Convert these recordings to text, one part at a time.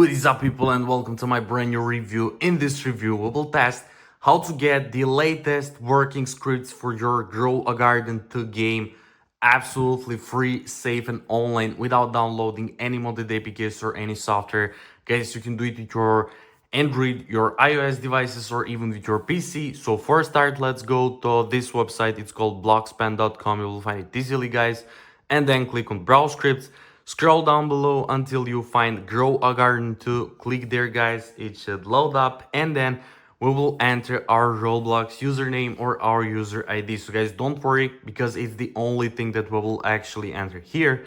What is up, people, and welcome to my brand new review. In this review, we will test how to get the latest working scripts for your Grow a Garden 2 game absolutely free, safe, and online without downloading any modded APKs or any software. Guys, you can do it with your Android, your iOS devices, or even with your PC. So for start, let's go to this website. It's called blockspan.com. You will find it easily, guys. And then click on Browse Scripts. Scroll down below until you find Grow a Garden 2. Click there, guys. It should load up, and then we will enter our Roblox username or our user ID. So guys, don't worry, because it's the only thing that we will actually enter here,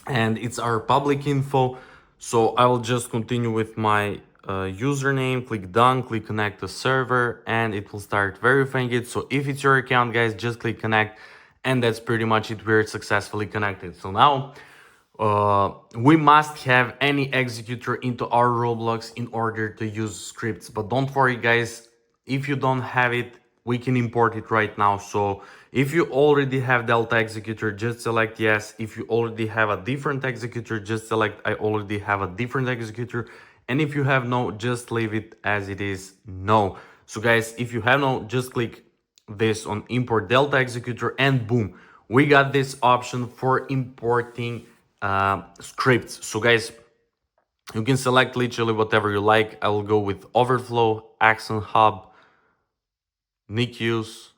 and it's our public info. So I will just continue with my username, click done, click connect to server, and it will start verifying it. So if it's your account, guys, just click connect, and that's pretty much it. We're successfully connected. So now we must have any executor into our Roblox in order to use scripts. But don't worry, guys, if you don't have it, we can import it right now. So if you already have Delta executor, just select yes. If you already have a different executor, just select I already have a different executor. And if you have no, just leave it as it is, no. So guys, if you have no, just click this on import Delta executor, and boom, we got this option for importing scripts. So guys, you can select literally whatever you like. I will go with Overflow, Accent Hub, NICUs.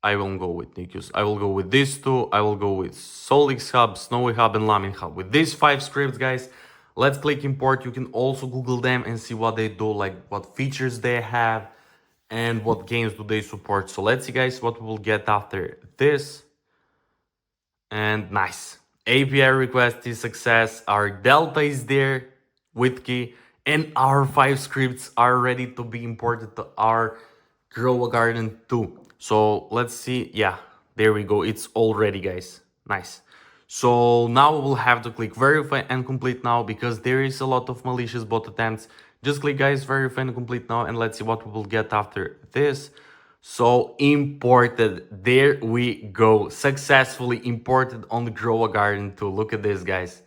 I won't go with NICUs. I will go with these two. I will go with Solix Hub, Snowy Hub, and Lamin Hub. With these 5 scripts, guys, let's click import. You can also Google them and see what they do, like what features they have and what games do they support. So let's see, guys, what we will get after this. And nice, API request is success. Our Delta is there with key, and our 5 scripts are ready to be imported to our Grow a Garden 2. So let's see. Yeah, there we go. It's all ready, guys. Nice. So now we'll have to click verify and complete now, because there is a lot of malicious bot attempts. Just click, guys, verify and complete now, and let's see what we will get after this. So imported, there we go, successfully imported on the Grow a Garden 2. Look at this, guys.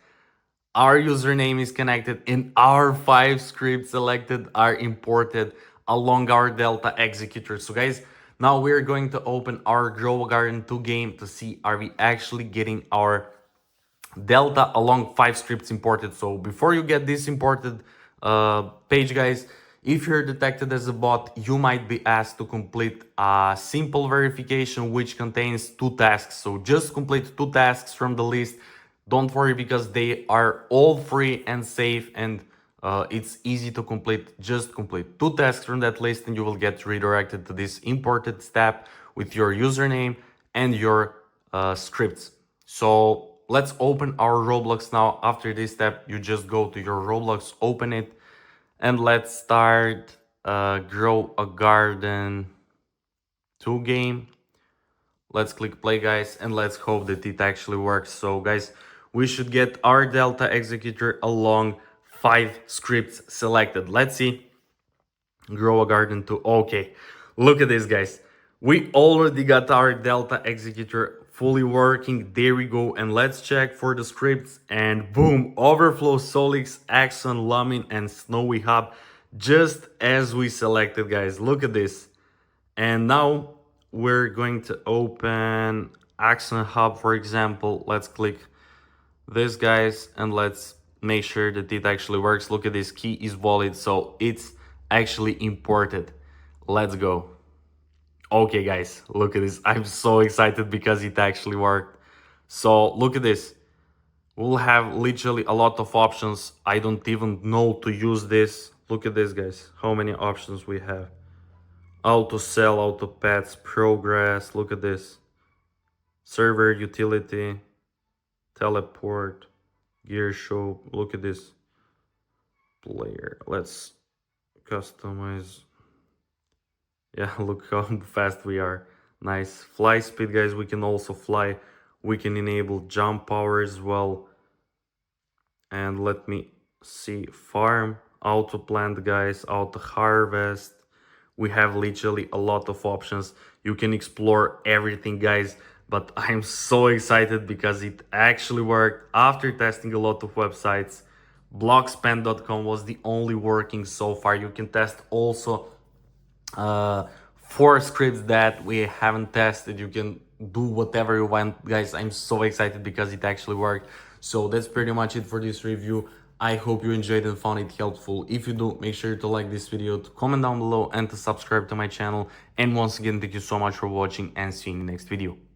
Our username is connected, and our 5 scripts selected are imported along our Delta executor. So guys, now we're going to open our Grow a Garden 2 game to see are we actually getting our Delta along 5 scripts imported. So before you get this imported page, guys, if you're detected as a bot, you might be asked to complete a simple verification which contains 2 tasks. So just complete 2 tasks from the list. Don't worry, because they are all free and safe, and it's easy to complete. Just complete 2 tasks from that list, and you will get redirected to this imported step with your username and your scripts. So let's open our Roblox now. After this step, you just go to your Roblox, open it, and let's start Grow a Garden 2 game. Let's click play, guys, and let's hope that it actually works. So guys, we should get our Delta executor along 5 scripts selected. Let's see. Grow a Garden 2. Okay, look at this, guys. We already got our Delta executor fully working. There we go. And let's check for the scripts, and boom, Overflow, Solix, Axon, Lamin, and Snowy Hub, just as we selected, guys. Look at this. And now we're going to open Axon Hub, for example. Let's click this, guys, and let's make sure that it actually works. Look at this, key is valid, so it's actually imported. Let's go. Okay, guys, look at this. I'm so excited because it actually worked. So look at this. We'll have literally a lot of options. I don't even know to use this. Look at this, guys. How many options we have. Auto sell, auto pets, progress. Look at this. Server, utility, teleport, gear show. Look at this. Player. Let's customize. Yeah, look how fast we are. Nice. Fly speed, guys. We can also fly. We can enable jump power as well. And let me see. Farm, auto plant, guys. Auto harvest. We have literally a lot of options. You can explore everything, guys. but I'm so excited because it actually worked after testing a lot of websites. Blockspan.com was the only working so far. You can test also uh, 4 scripts that we haven't tested. You can do whatever you want, guys. I'm so excited because it actually worked. So that's pretty much it for this review. I hope you enjoyed and found it helpful. If you do, make sure to like this video, to comment down below, and to subscribe to my channel. And once again, thank you so much for watching, and see you in the next video.